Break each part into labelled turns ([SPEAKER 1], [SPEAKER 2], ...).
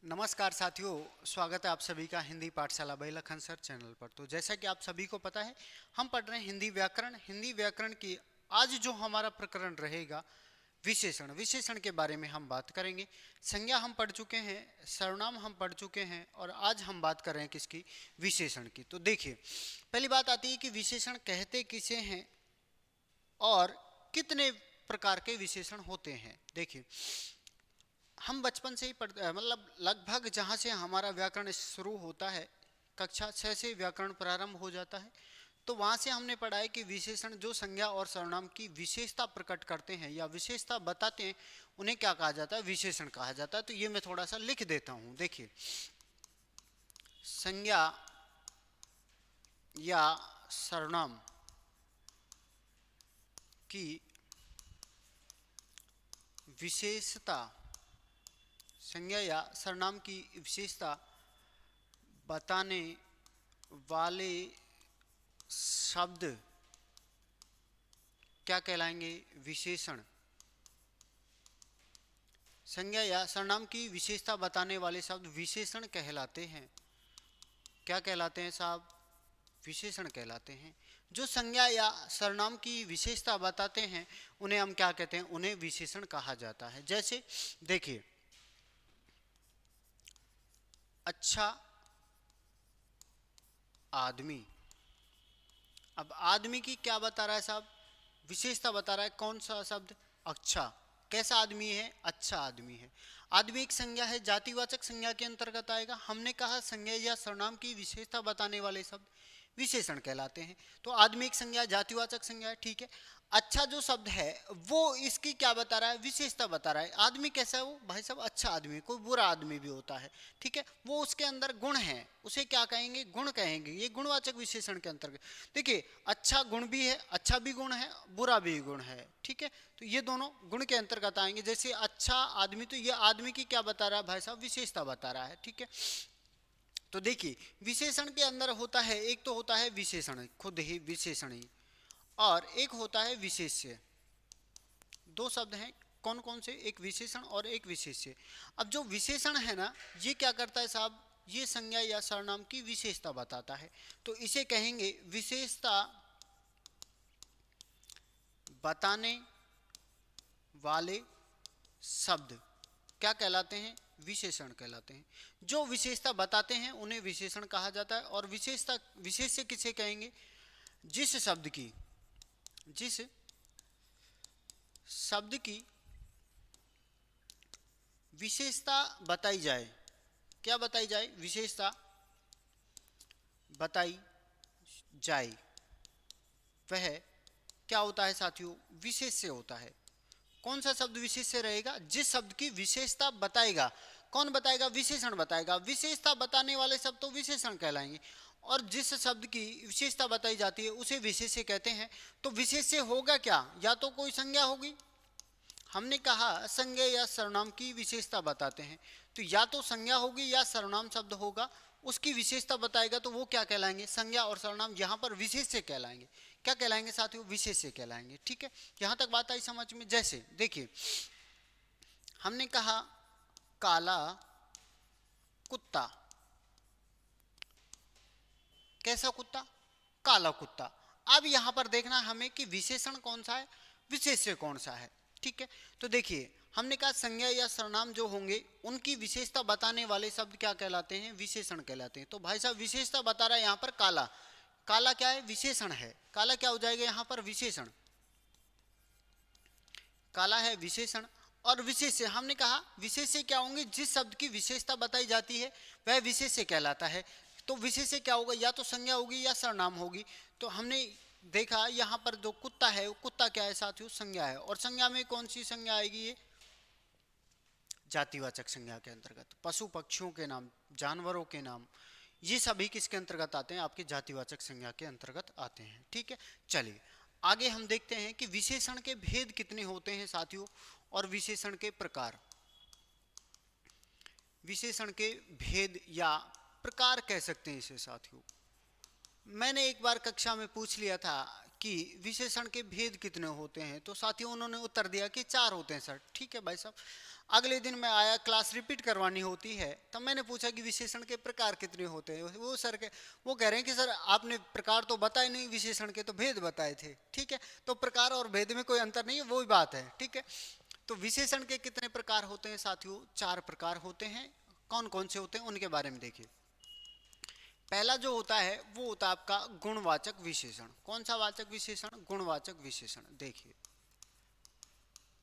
[SPEAKER 1] नमस्कार साथियों, स्वागत है आप सभी का हिंदी पाठशाला बाई लखन सर चैनल पर। तो जैसा कि आप सभी को पता है, हम पढ़ रहे हैं हिंदी व्याकरण की। आज जो हमारा प्रकरण रहेगा विशेषण, विशेषण के बारे में हम बात करेंगे। संज्ञा हम पढ़ चुके हैं, सर्वनाम हम पढ़ चुके हैं और आज हम बात कर रहे हैं किसकी? विशेषण की। तो देखिए, पहली बात आती है कि विशेषण कहते किसे हैं और कितने प्रकार के विशेषण होते हैं। देखिए, हम बचपन से ही मतलब लगभग जहाँ से हमारा व्याकरण शुरू होता है, कक्षा 6 से व्याकरण प्रारंभ हो जाता है, तो वहाँ से हमने पढ़ा है कि विशेषण जो संज्ञा और सर्वनाम की विशेषता प्रकट करते हैं या विशेषता बताते हैं, उन्हें क्या कहा जाता है? विशेषण कहा जाता है। तो ये मैं थोड़ा सा लिख देता हूँ। देखिए, संज्ञा या सर्वनाम की विशेषता, संज्ञा या सर्वनाम की विशेषता बताने वाले शब्द क्या कहलाएंगे? विशेषण। संज्ञा या सर्वनाम की विशेषता बताने वाले शब्द विशेषण कहलाते हैं। क्या कहलाते हैं साहब? विशेषण कहलाते हैं। जो संज्ञा या सर्वनाम की विशेषता बताते हैं उन्हें हम क्या कहते हैं? उन्हें विशेषण कहा जाता है। जैसे देखिए, अच्छा आदमी। अब आदमी की क्या बता रहा है साहब? विशेषता बता रहा है। कौन सा शब्द? अच्छा। कैसा आदमी है? अच्छा आदमी है। आदमी एक संज्ञा है, जातिवाचक संज्ञा के अंतर्गत आएगा। हमने कहा संज्ञा या सर्वनाम की विशेषता बताने वाले शब्द विशेषण कहलाते हैं। तो आदमी एक संज्ञा, जातिवाचक संज्ञा है, ठीक है। अच्छा जो शब्द है वो इसकी क्या बता रहा है? विशेषता बता रहा है। आदमी कैसा है वो? भाई साहब अच्छा आदमी। कोई बुरा आदमी भी होता है, ठीक है, वो उसके अंदर गुण है, उसे क्या कहेंगे? गुण कहेंगे। ये गुणवाचक विशेषण के अंतर्गत। देखिए, अच्छा गुण भी है, अच्छा भी गुण है, बुरा भी गुण है, ठीक है। तो ये दोनों गुण के अंतर्गत आएंगे। जैसे अच्छा आदमी, तो ये आदमी की क्या बता रहा है भाई साहब? विशेषता बता रहा है, ठीक है। तो देखिए, विशेषण के अंदर होता है, एक तो होता है विशेषण, खुद ही विशेषण ही, और एक होता है विशेष्य। दो शब्द हैं, कौन कौन से? एक विशेषण और एक विशेष्य। अब जो विशेषण है ना, ये क्या करता है साहब? ये संज्ञा या सर्वनाम की विशेषता बताता है। तो इसे कहेंगे विशेषता बताने वाले शब्द। क्या कहलाते हैं? विशेषण कहलाते हैं। जो विशेषता बताते हैं उन्हें विशेषण कहा जाता है। और विशेषता, विशेष्य किसे कहेंगे? जिस शब्द की, जिस शब्द की विशेषता बताई जाए। क्या बताई जाए? विशेषता बताई जाए, वह क्या होता है साथियों? विशेष्य होता है। कौन सा शब्द विशेष्य रहेगा? जिस शब्द की विशेषता बताएगा। कौन बताएगा? विशेषण बताएगा। विशेषता बताने वाले शब्द तो विशेषण कहलाएंगे, और जिस शब्द की विशेषता बताई जाती है उसे विशेष्य कहते हैं। तो विशेष्य होगा क्या? या तो कोई संज्ञा होगी, हमने कहा संज्ञा या सर्वनाम की विशेषता बताते हैं, तो या तो संज्ञा होगी या सर्वनाम शब्द होगा, उसकी विशेषता बताएगा, तो वो क्या कहलाएंगे? संज्ञा और सर्वनाम यहाँ पर विशेष्य कहलाएंगे। क्या कहलाएंगे साथियों? विशेष्य कहलाएंगे, ठीक है। यहाँ तक बात आई समझ में? जैसे देखिए, हमने कहा काला कुत्ता। कैसा कुत्ता? काला कुत्ता। अब यहाँ पर देखना हमें कि विशेषण कौन सा है, विशेष्य कौन सा है, ठीक है। तो देखिए, हमने कहा संज्ञा या सर्वनाम जो होंगे उनकी विशेषता बताने वाले शब्द क्या कहलाते हैं? विशेषण कहलाते हैं। तो भाई साहब विशेषता बता रहा है यहाँ पर काला। काला क्या है? विशेषण है। काला क्या हो जाएगा यहाँ पर? विशेषण। काला है विशेषण। और विशेष्य, हमने कहा विशेष्य क्या होंगे? जिस शब्द की विशेषता बताई जाती है वह विशेष्य कहलाता है। तो विशेष्य क्या होगा? या तो संज्ञा होगी या सर्वनाम होगी। तो हमने देखा यहाँ पर जो कुत्ता है, वो कुत्ता क्या है साथियों? संज्ञा है। और संज्ञा में कौन सी संज्ञा आएगी? ये जातिवाचक संज्ञा के अंतर्गत। पशु पक्षियों के नाम, जानवरों के नाम, ये सभी किसके अंतर्गत आते हैं? आपके जातिवाचक संज्ञा के अंतर्गत आते हैं, ठीक है। चलिए आगे हम देखते हैं कि विशेषण के भेद कितने होते हैं साथियों, और विशेषण के प्रकार। विशेषण के भेद या प्रकार कह सकते हैं इसे साथियों। मैंने एक बार कक्षा में पूछ लिया था कि विशेषण के भेद कितने होते हैं, तो साथियों उन्होंने उत्तर दिया कि 4 होते हैं सर। ठीक है भाई साहब। अगले दिन मैं आया, क्लास रिपीट करवानी होती है, तब मैंने पूछा कि विशेषण के प्रकार कितने होते हैं। वो कह रहे हैं कि सर आपने प्रकार तो बताए नहीं, विशेषण के तो भेद बताए थे। ठीक है, तो प्रकार और भेद में कोई अंतर नहीं है, वही बात है। ठीक है, तो विशेषण के कितने प्रकार होते हैं साथियों? 4 प्रकार होते हैं। कौन कौन से होते हैं उनके बारे में देखिए। पहला जो होता है वो होता है आपका गुणवाचक विशेषण। कौन सा वाचक विशेषण? गुणवाचक विशेषण। देखिए,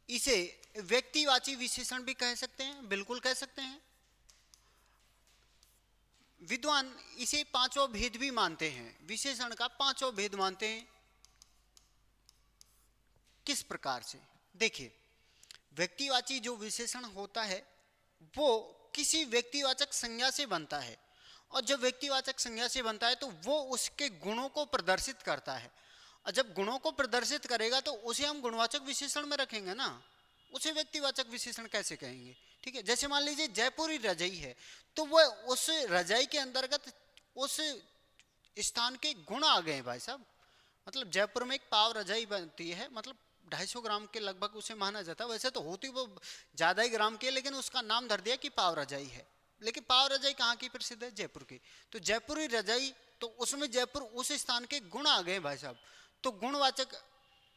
[SPEAKER 1] इसे व्यक्तिवाची विशेषण भी कह सकते हैं, बिल्कुल कह सकते हैं। विद्वान इसे 5वां भेद भी मानते हैं, विशेषण का 5वां भेद मानते हैं। किस प्रकार से? देखिए, व्यक्तिवाची जो विशेषण होता है वो किसी व्यक्तिवाचक संज्ञा से बनता है, और जब व्यक्तिवाचक संज्ञा से बनता है तो वो उसके गुणों को प्रदर्शित करता है, और जब गुणों को प्रदर्शित करेगा तो उसे हम गुणवाचक विशेषण में रखेंगे ना, उसे व्यक्तिवाचक विशेषण कैसे कहेंगे? ठीक है, जैसे मान लीजिए जयपुरी रजाई है, तो वह उस रजाई के अंतर्गत उस स्थान के गुण आ गए भाई साहब। मतलब जयपुर में एक पाव रजाई बनती है, मतलब 250 ग्राम के लगभग उसे माना जाता है। वैसे तो होती वो ज्यादा ही ग्राम की है, लेकिन उसका नाम धर दिया कि पाव रजाई है। लेकिन पाव रजाई कहाँ की प्रसिद्ध है? जयपुर की। तो जयपुरी रजाई, तो उसमें जयपुर उस स्थान के गुण आ गए भाई साहब, तो गुणवाचक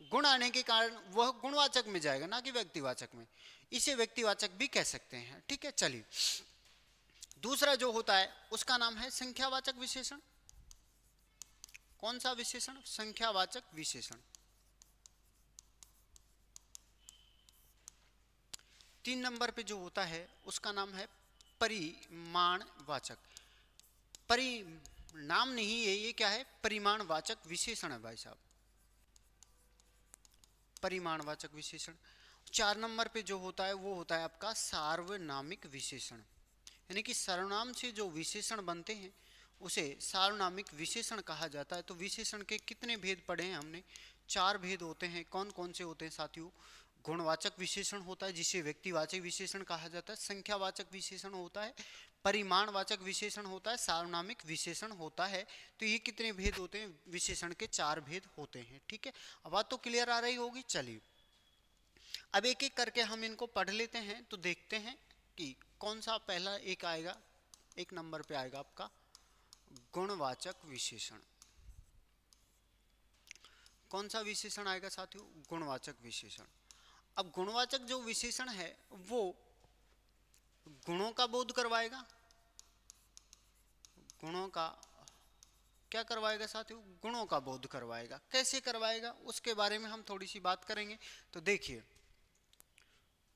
[SPEAKER 1] गुण आने के कारण वह गुणवाचक में जाएगा, ना कि व्यक्तिवाचक में। इसे व्यक्तिवाचक भी कह सकते हैं। ठीक है, चलिए दूसरा जो होता है उसका नाम है संख्यावाचक विशेषण। कौन सा विशेषण? संख्यावाचक विशेषण। 3 नंबर पे जो होता है उसका नाम है परिमाणवाचक। नाम नहीं है ये, क्या है? परिमाणवाचक विशेषण है भाई साहब, परिमाणवाचक विशेषण। 4 नंबर पे जो होता है वो होता है आपका सार्वनामिक विशेषण, यानी कि सर्वनाम से जो विशेषण बनते हैं उसे सार्वनामिक विशेषण कहा जाता है। तो विशेषण के कितने भेद पढ़े हैं हमने? 4 भेद होते हैं। कौन कौन से होते हैं साथियों? गुणवाचक विशेषण होता है जिसे व्यक्तिवाचक विशेषण कहा जाता है, संख्यावाचक विशेषण होता है, परिमाणवाचक विशेषण होता है, सार्वनामिक विशेषण होता है। तो ये कितने भेद होते हैं? विशेषण के 4 भेद होते हैं। ठीक है, अब बात तो क्लियर आ रही होगी। चलिए अब एक एक करके हम इनको पढ़ लेते हैं, तो देखते हैं कि कौन सा पहला एक आएगा। 1 नंबर पे आएगा आपका गुणवाचक विशेषण। कौन सा विशेषण आएगा साथियों? गुणवाचक विशेषण। अब गुणवाचक जो विशेषण है वो गुणों का बोध करवाएगा। गुणों का क्या करवाएगा साथियों? गुणों का बोध करवाएगा। कैसे करवाएगा उसके बारे में हम थोड़ी सी बात करेंगे। तो देखिए,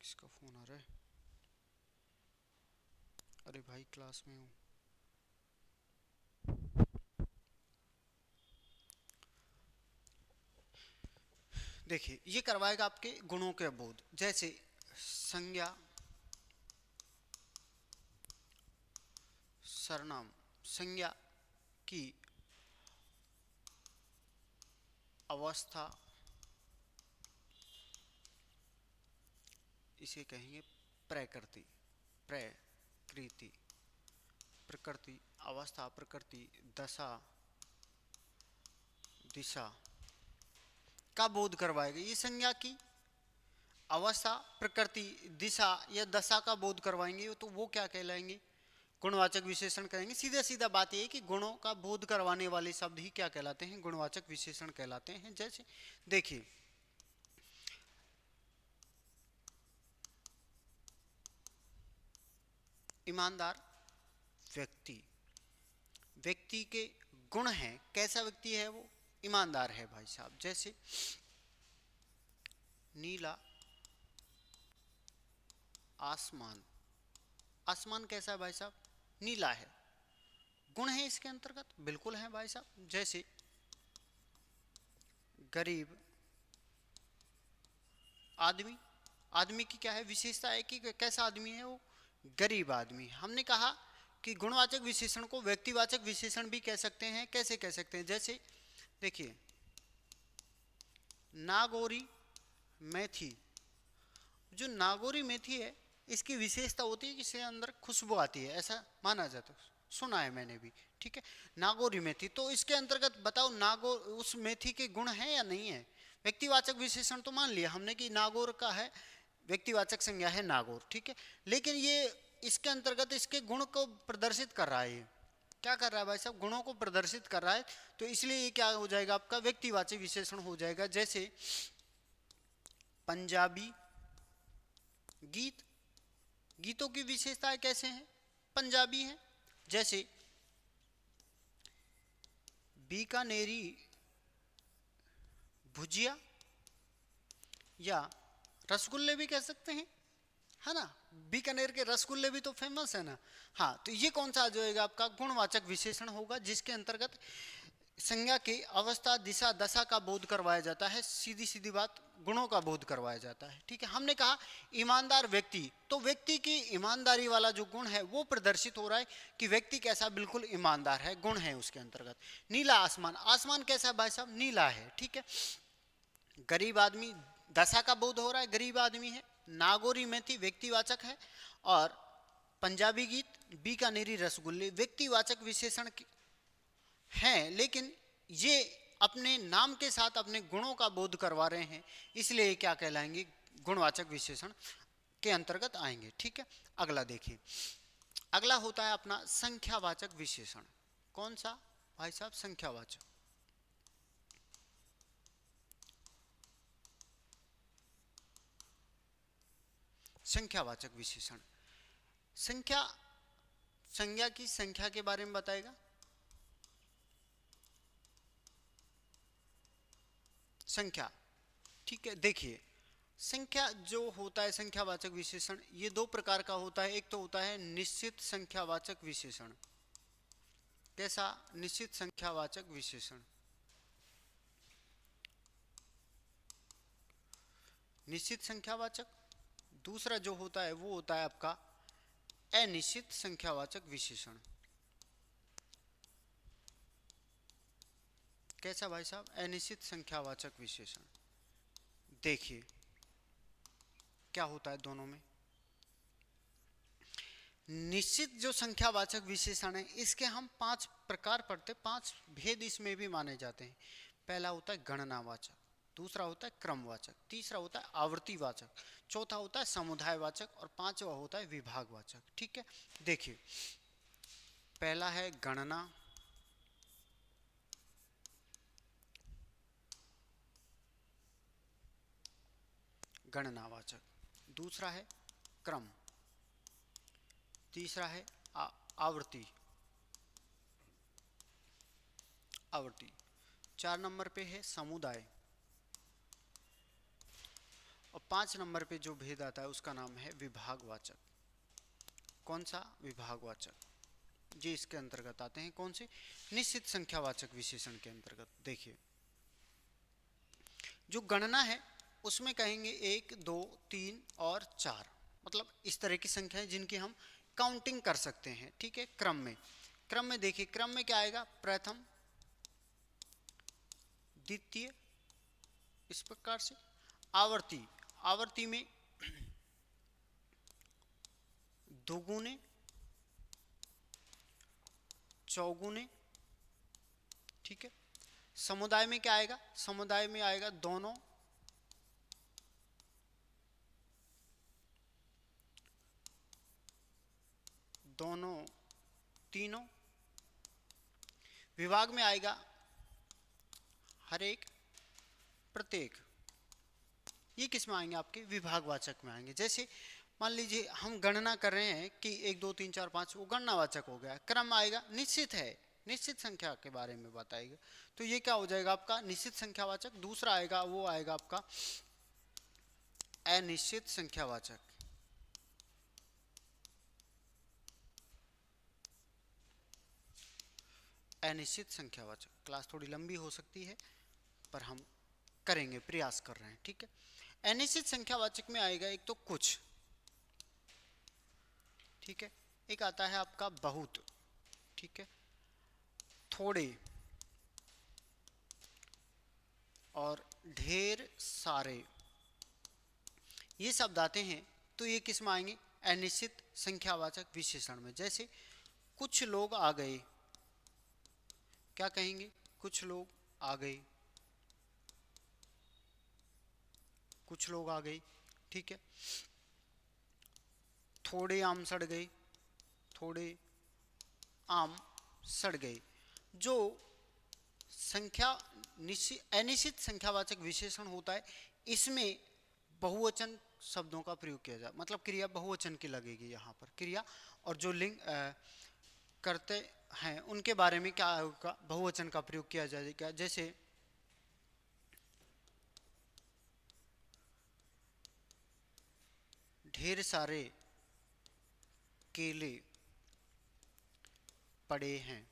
[SPEAKER 1] किसका फोन आ रहा है? अरे भाई क्लास में हूँ। देखिए, ये करवाएगा आपके गुणों के बोध। जैसे संज्ञा, सर्वनाम, संज्ञा की अवस्था, इसे कहेंगे प्रकृति। प्रकृति, प्रकृति, अवस्था, प्रकृति, दशा, दिशा का बोध करवाएगा। ये संज्ञा की अवस्था, प्रकृति, दिशा या दशा का बोध करवाएंगे, तो वो क्या कहलाएंगे? गुणवाचक विशेषण कहेंगे। सीधा सीधा बात यह है कि गुणों का बोध करवाने वाले शब्द ही क्या कहलाते हैं? गुणवाचक विशेषण कहलाते हैं। जैसे देखिए, ईमानदार व्यक्ति, व्यक्ति के गुण हैं। कैसा व्यक्ति है वो? ईमानदार है भाई साहब। जैसे नीला आसमान, आसमान कैसा है भाई साहब? नीला है। गुण है इसके अंतर्गत? बिल्कुल है भाई साहब। जैसे गरीब आदमी, आदमी की क्या है विशेषता है कि कैसा आदमी है वो? गरीब आदमी। हमने कहा कि गुणवाचक विशेषण को व्यक्तिवाचक विशेषण भी कह सकते हैं। कैसे कह सकते हैं? जैसे देखिए, नागौरी मेथी, जो नागौरी मेथी है इसकी विशेषता होती है कि इसके अंदर खुशबू आती है, ऐसा माना जाता है। सुना है मैंने भी, ठीक है। नागौरी मेथी, तो इसके अंतर्गत बताओ नागौर उस मेथी के गुण हैं या नहीं है। व्यक्तिवाचक विशेषण तो मान लिया हमने कि नागौर का है, व्यक्तिवाचक संज्ञा है नागौर, ठीक है। लेकिन ये इसके अंतर्गत इसके गुण को प्रदर्शित कर रहा है, ये क्या कर रहा है भाई साहब, गुणों को प्रदर्शित कर रहा है, तो इसलिए ये क्या हो जाएगा आपका व्यक्तिवाचक विशेषण हो जाएगा। जैसे पंजाबी गीत, गीतों की विशेषताएं कैसे हैं, पंजाबी हैं। जैसे बीकानेरी भुजिया या रसगुल्ले भी कह सकते हैं, है ना, बीकानेर के रसगुल्ले भी तो फेमस है ना। हाँ, तो ये कौन सा आ जाएगा आपका गुणवाचक विशेषण होगा, जिसके अंतर्गत संज्ञा की अवस्था दिशा दशा का बोध करवाया जाता है, सीधी सीधी बात गुणों का बोध करवाया जाता है, ठीक है। हमने कहा ईमानदार व्यक्ति, तो व्यक्ति की ईमानदारी वाला जो गुण है वो प्रदर्शित हो रहा है कि व्यक्ति कैसा बिल्कुल ईमानदार है, गुण है उसके अंतर्गत। नीला आसमान, आसमान कैसा है भाई साहब, नीला है, ठीक है। गरीब आदमी, दशा का बोध हो रहा है, गरीब आदमी है। नागौरी मेथी व्यक्तिवाचक है, और पंजाबी गीत, बीकानेरी रसगुल्ले व्यक्तिवाचक विशेषण हैं, लेकिन ये अपने नाम के साथ अपने गुणों का बोध करवा रहे हैं, इसलिए क्या कहलाएंगे, गुणवाचक विशेषण के अंतर्गत आएंगे, ठीक है। अगला देखिए, अगला होता है अपना संख्यावाचक विशेषण। कौन सा भाई साहब, संख्यावाचक। संख्यावाचक विशेषण, संख्या संज्ञा की संख्या के बारे में बताएगा। संख्या, ठीक है। देखिए संख्या जो होता है संख्यावाचक विशेषण, ये दो प्रकार का होता है। एक तो होता है निश्चित संख्यावाचक विशेषण। कैसा, निश्चित संख्यावाचक विशेषण, निश्चित संख्यावाचक। दूसरा जो होता है वो होता है आपका अनिश्चित संख्यावाचक विशेषण। कैसा भाई साहब, अनिश्चित संख्यावाचक विशेषण। देखिए क्या होता है दोनों में। निश्चित जो संख्यावाचक विशेषण है, इसके हम 5 प्रकार पढ़ते, 5 भेद इसमें भी माने जाते हैं। पहला होता है गणनावाचक, दूसरा होता है क्रमवाचक, तीसरा होता है आवर्तीवाचक, चौथा होता है समुदायवाचक, और पांचवा होता है विभागवाचक, ठीक है। देखिए पहला है गणना, गणनावाचक, दूसरा है क्रम, तीसरा है आवर्ती, आवर्ती, 4 नंबर पे है समुदाय, और 5 नंबर पे जो भेद आता है उसका नाम है विभागवाचक। कौन सा, विभागवाचक। ये इसके अंतर्गत आते हैं, कौन से, निश्चित संख्यावाचक विशेषण के अंतर्गत। देखिए जो गणना है उसमें कहेंगे 1 2 3 और 4, मतलब इस तरह की संख्या है जिनकी हम काउंटिंग कर सकते हैं, ठीक है। क्रम में, क्रम में देखिए, क्रम में क्या आएगा, प्रथम द्वितीय, इस प्रकार से। आवर्ती, आवर्ती में दोगुने, चौगुने, ठीक है। समुदाय में क्या आएगा, समुदाय में आएगा दोनों, दोनों तीनों। विभाग में आएगा हर एक, प्रत्येक। ये किस में आएंगे, आपके विभागवाचक में आएंगे। जैसे मान लीजिए हम गणना कर रहे हैं कि 1 2 3 4 5, वो गणनावाचक हो गया। क्रम आएगा, निश्चित है, निश्चित संख्या के बारे में बताएगा, तो ये क्या हो जाएगा आपका निश्चित संख्यावाचक। दूसरा आएगा वो आएगा आपका अनिश्चित संख्यावाचक, अनिश्चित संख्यावाचक। क्लास थोड़ी लंबी हो सकती है पर हम करेंगे, प्रयास कर रहे हैं, ठीक है। अनिश्चित संख्यावाचक में आएगा एक तो कुछ, ठीक है, एक आता है आपका बहुत, ठीक है, थोड़े और ढेर सारे, ये शब्द आते हैं तो ये किस में आएंगे, अनिश्चित संख्यावाचक विशेषण में। जैसे कुछ लोग आ गए, क्या कहेंगे? कुछ लोग आ गए, कुछ लोग आ गए, ठीक है। थोड़े आम सड़ गए, थोड़े आम सड़ गए। जो संख्या अनिश्चित संख्यावाचक विशेषण होता है, इसमें बहुवचन शब्दों का प्रयोग किया जाए, मतलब क्रिया बहुवचन की लगेगी यहाँ पर क्रिया, और जो लिंग करते हैं उनके बारे में क्या होगा, बहुवचन का प्रयोग किया जाएगा। जैसे ढेर सारे केले पड़े हैं,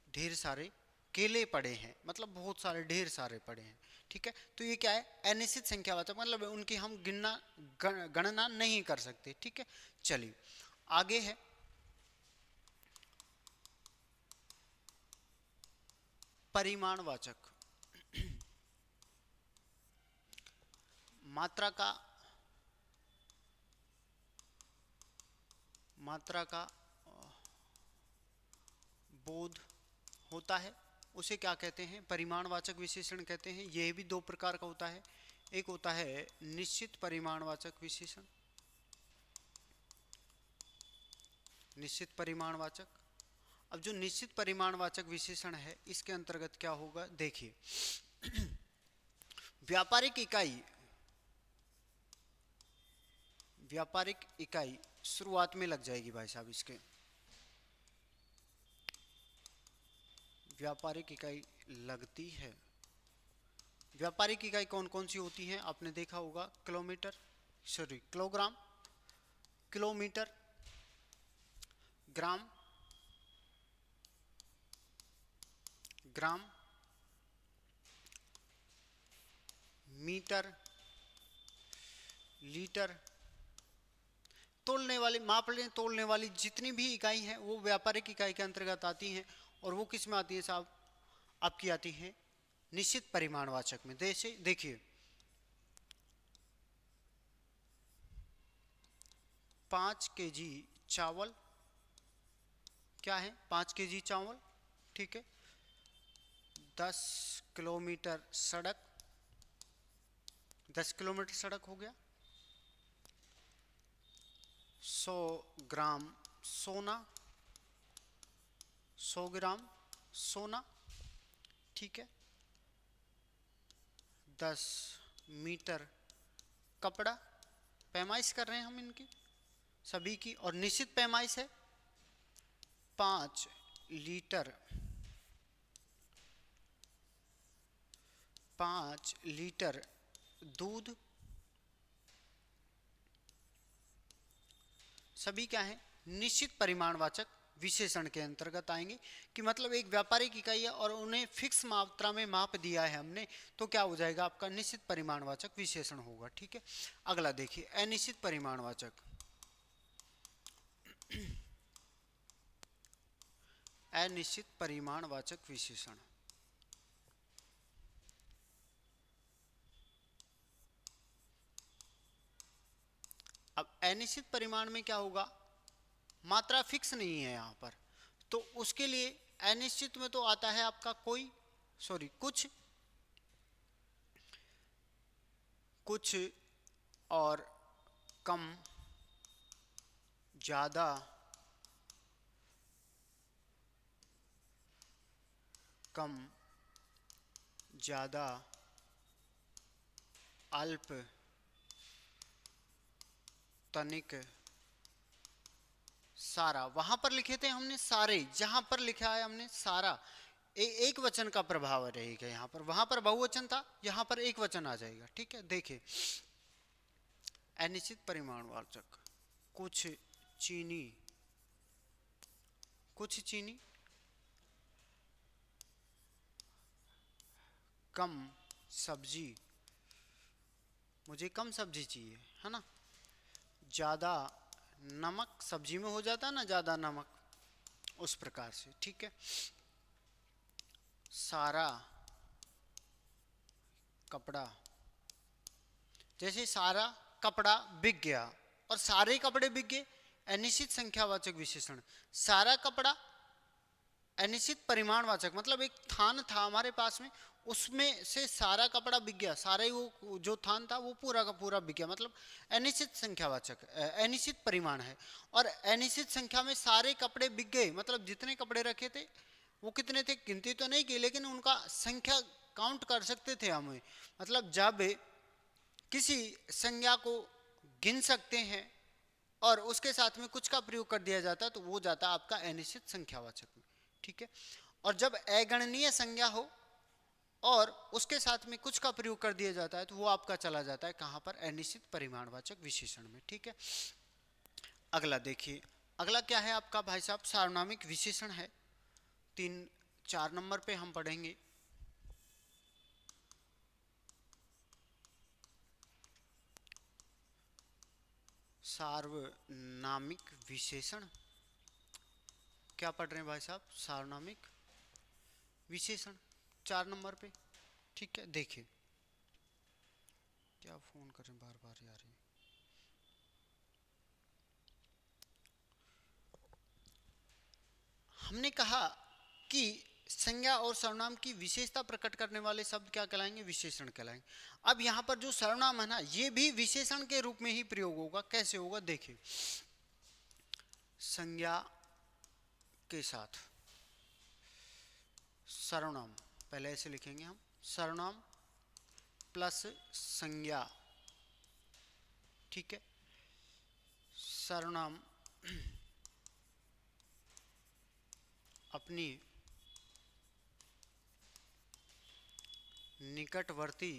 [SPEAKER 1] ढेर सारे केले पड़े हैं, मतलब बहुत सारे, ढेर सारे पड़े हैं, ठीक है। तो ये क्या है? अनिश्चित संख्यावाचक, मतलब उनकी हम गणना नहीं कर सकते, ठीक है। चलिए आगे है परिमाणवाचक। मात्रा का बोध होता है, उसे क्या कहते हैं? परिमाणवाचक विशेषण कहते हैं। यह भी दो प्रकार का होता है, एक होता है निश्चित परिमाणवाचक विशेषण, निश्चित परिमाणवाचक। अब जो निश्चित परिमाणवाचक विशेषण है, इसके अंतर्गत क्या होगा, देखिए। व्यापारिक इकाई, व्यापारिक इकाई शुरुआत में लग जाएगी भाई साहब इसके। व्यापारिक इकाई लगती है। व्यापारिक इकाई कौन कौन सी होती हैं? आपने देखा होगा, किलोग्राम, किलोमीटर, ग्राम, ग्राम, मीटर, लीटर। तोलने वाली, मापने तोलने वाली जितनी भी इकाई हैं वो व्यापारिक इकाई के अंतर्गत आती हैं। और वो किस में आती है साहब? आपकी आती है निश्चित परिमाणवाचक में। जैसे देखिए 5 केजी चावल, क्या है? 5 केजी चावल, ठीक है। 10 किलोमीटर सड़क, 10 किलोमीटर सड़क हो गया। 100 ग्राम सोना, 100 ग्राम सोना, ठीक है। 10 मीटर कपड़ा, पैमाइश कर रहे हैं हम इनकी सभी की, और निश्चित पैमाइश है 5 लीटर, 5 लीटर दूध। सभी क्या है? निश्चित परिमाणवाचक विशेषण के अंतर्गत आएंगे, कि मतलब एक व्यापारिक इकाई है और उन्हें फिक्स मात्रा में माप दिया है हमने, तो क्या हो जाएगा? आपका निश्चित परिमाणवाचक विशेषण होगा, ठीक है। अगला देखिए अनिश्चित परिमाणवाचक। अनिश्चित परिमाणवाचक विशेषण, अब अनिश्चित परिमाण में क्या होगा? मात्रा फिक्स नहीं है यहाँ पर, तो उसके लिए अनिश्चित में तो आता है आपका कुछ, कुछ और कम, ज़्यादा, कम, ज़्यादा, अल्प, तनिक, सारा। वहां पर लिखे थे हमने सारे, जहां पर लिखा है हमने सारा, एक वचन का प्रभाव रहेगा यहाँ पर। वहां पर बहुवचन था, यहाँ पर एक वचन आ जाएगा, ठीक है। देखिए अनिश्चित परिमाणवाचक, कुछ चीनी, कुछ चीनी, कम सब्जी, मुझे कम सब्जी चाहिए, है ना। ज़्यादा नमक, सब्जी में हो जाता है ना ज़्यादा नमक, उस प्रकार से, ठीक है। सारा कपड़ा, जैसे सारा कपड़ा बिक गया और सारे कपड़े बिक गए, अनिश्चित संख्यावाचक विशेषण। सारा कपड़ा अनिश्चित परिमाणवाचक, मतलब एक थान था हमारे पास में, उसमें से सारा कपड़ा बिक गया, सारा ही वो जो थान था वो पूरा का पूरा बिक गया, मतलब अनिश्चित संख्यावाचक, अनिश्चित परिमाण है। और अनिश्चित संख्या में सारे कपड़े बिक गए, मतलब जितने कपड़े रखे थे वो कितने थे, गिनती तो नहीं की, लेकिन उनका संख्या काउंट कर सकते थे हमें। मतलब जब किसी संज्ञा को गिन सकते हैं और उसके साथ में कुछ का प्रयोग कर दिया जाता है तो वो जाता है आपका अनिश्चित संख्यावाचक में, ठीक है। और जब अगणनीय संज्ञा हो और उसके साथ में कुछ का प्रयोग कर दिया जाता है तो वो आपका चला जाता है कहाँ पर, अनिश्चित परिमाणवाचक विशेषण में, ठीक है। अगला देखिए, अगला क्या है आपका भाई साहब, सार्वनामिक विशेषण है। 4 नंबर पे हम पढ़ेंगे। सार्वनामिक विशेषण क्या पढ़ रहे हैं भाई साहब, सार्वनामिक विशेषण 4 नंबर पे, ठीक है। देखिए क्या फोन कर रहे हैं, बार बार यार ये। हमने कहा कि संज्ञा और सर्वनाम की विशेषता प्रकट करने वाले शब्द क्या कहलाएंगे, विशेषण कहलाएंगे। अब यहाँ पर जो सर्वनाम है ना, ये भी विशेषण के रूप में ही प्रयोग होगा। कैसे होगा देखिए, संज्ञा के साथ सर्वनाम, पहले ऐसे लिखेंगे हम, सर्वनाम प्लस संज्ञा, ठीक है। सर्वनाम अपनी निकटवर्ती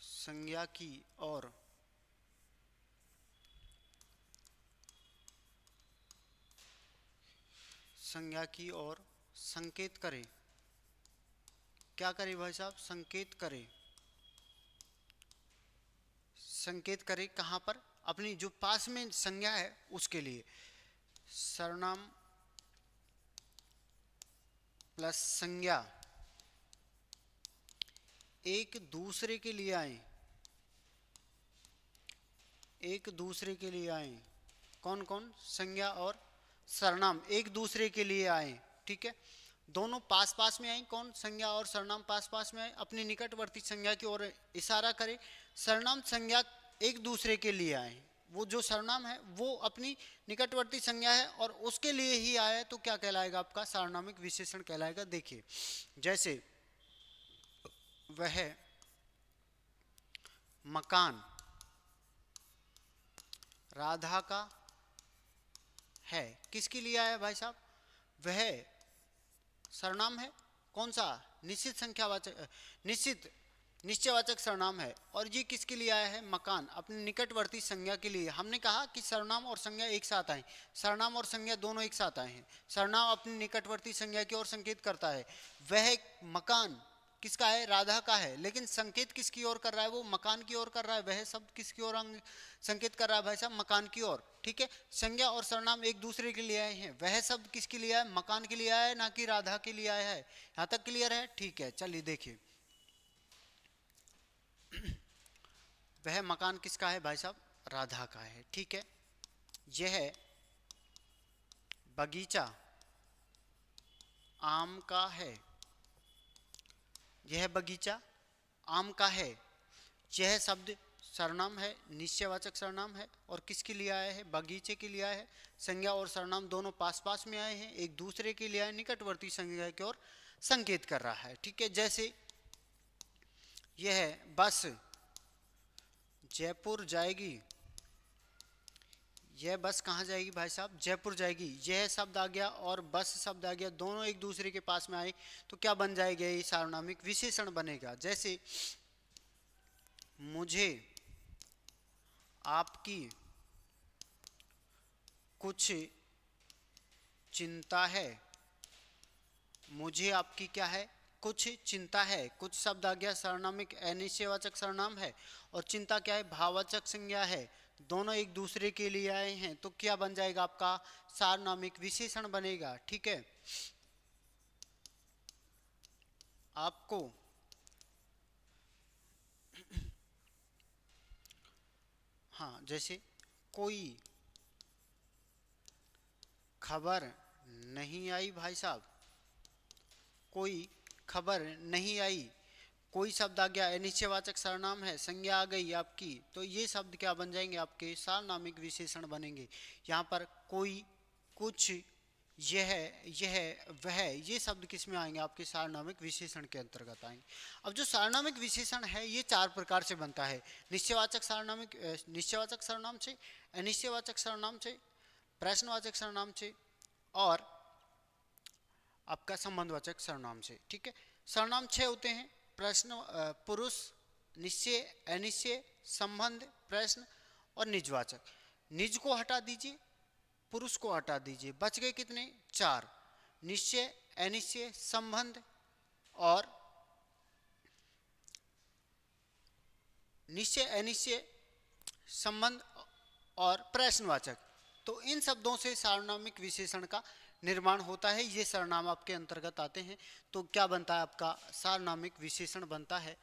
[SPEAKER 1] संज्ञा की और संकेत करे। क्या करे भाई साहब, संकेत करे। संकेत करे कहाँ पर, अपनी जो पास में संज्ञा है उसके लिए। सर्वनाम प्लस संज्ञा एक दूसरे के लिए आए, एक दूसरे के लिए आए। कौन कौन, संज्ञा और सर्वनाम एक दूसरे के लिए आए, ठीक है। दोनों पास पास में आए, कौन, संज्ञा और सर्वनाम पास पास में आए, अपनी निकटवर्ती संज्ञा की ओर इशारा करे। सर्वनाम संज्ञा एक दूसरे के लिए आए, वो जो सर्वनाम है वो अपनी निकटवर्ती संज्ञा है और उसके लिए ही आया, तो क्या कहलाएगा आपका, सार्वनामिक विशेषण कहलाएगा। देखिए जैसे वह मकान राधा का है, किसके लिए आया भाई साहब, वह सर्वनाम है, कौन सा, निश्चित संख्यावाचक, निश्चित निश्चयवाचक सर्वनाम है। और ये किसके लिए आया है, मकान, अपने निकटवर्ती संज्ञा के लिए। हमने कहा कि सर्वनाम और संज्ञा एक साथ आए, सर्वनाम और संज्ञा दोनों एक साथ आए हैं। सर्वनाम अपनी निकटवर्ती संज्ञा की ओर संकेत करता है। वह मकान किसका है, राधा का है, लेकिन संकेत किसकी ओर कर रहा है, वो मकान की ओर कर रहा है। वह शब्द किसकी ओर संकेत कर रहा है भाई साहब, मकान की ओर, ठीक है। संज्ञा और सर्वनाम एक दूसरे के लिए आए हैं, वह शब्द किसके लिए आया, मकान के लिए आया है, ना कि राधा के लिए आया है। यहाँ तक क्लियर है, ठीक है। चलिए देखिए, वह मकान किसका है भाई साहब, राधा का है, ठीक है। यह बगीचा आम का है, यह बगीचा आम का है। यह शब्द सर्वनाम है, निश्चयवाचक सर्वनाम है, और किसके लिए आया है, बगीचे के लिए आया है। संज्ञा और सर्वनाम दोनों पास पास में आए हैं, एक दूसरे के लिए आए, निकटवर्ती संज्ञा की ओर संकेत कर रहा है, ठीक है। जैसे यह बस जयपुर जाएगी, यह बस कहाँ जाएगी भाई साहब, जयपुर जाएगी। यह शब्द आ गया और बस शब्द आ गया, दोनों एक दूसरे के पास में आए तो क्या बन जाएगा, ये सार्वनामिक विशेषण बनेगा। जैसे मुझे आपकी कुछ चिंता है, मुझे आपकी क्या है, कुछ चिंता है। कुछ शब्द आ गया, सार्वनामिक अनिश्चयवाचक सर्वनाम है, और चिंता क्या है, भाववाचक संज्ञा है। दोनों एक दूसरे के लिए आए हैं तो क्या बन जाएगा आपका, सार्वनामिक विशेषण बनेगा, ठीक है। आपको हाँ, जैसे कोई खबर नहीं आई भाई साहब, कोई खबर नहीं आई, कोई शब्द आ गया, अनिश्चयवाचक सर्वनाम है, संज्ञा आ गई आपकी, तो ये शब्द क्या बन जाएंगे, आपके सार्वनामिक विशेषण बनेंगे। यहाँ पर कोई, कुछ, यह, वह, ये शब्द किस में आएंगे, आपके सार्वनामिक विशेषण के अंतर्गत आएंगे। अब जो सार्वनामिक विशेषण है ये चार प्रकार से बनता है, निश्चयवाचक सार्वनामिक, निश्चयवाचक सर्वनाम से, अनिश्चयवाचक सर्वनाम से, प्रश्नवाचक सर्वनाम से, और आपका संबंधवाचक सर्वनाम से। ठीक है, सर्वनाम छह होते हैं, प्रश्न, पुरुष, निश्चय, अनिश्चय, संबंध, प्रश्न और निजवाचक। निज को हटा दीजिए, पुरुष को हटा दीजिए, बच गए कितने, चार, निश्चय, अनिश्चय, संबंध और निश्चय, अनिश्चय, संबंध और प्रश्नवाचक। तो इन शब्दों से सार्वनामिक विशेषण का निर्माण होता है, ये सर्वनाम आपके अंतर्गत आते हैं। तो क्या बनता है, आपका सार्वनामिक विशेषण बनता है।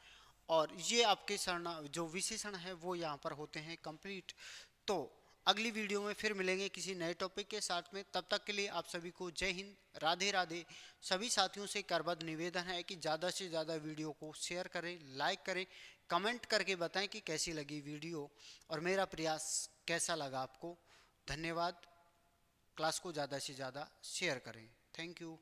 [SPEAKER 1] और ये आपके सर्वनाम जो विशेषण है वो यहाँ पर होते हैं कंप्लीट। तो अगली वीडियो में फिर मिलेंगे किसी नए टॉपिक के साथ में, तब तक के लिए आप सभी को जय हिंद, राधे राधे। सभी साथियों से करबद्ध निवेदन है कि ज़्यादा से ज़्यादा वीडियो को शेयर करें, लाइक करें, कमेंट करके बताएं कि कैसी लगी वीडियो और मेरा प्रयास कैसा लगा आपको। धन्यवाद। क्लास को ज़्यादा से ज़्यादा शेयर करें। Thank you.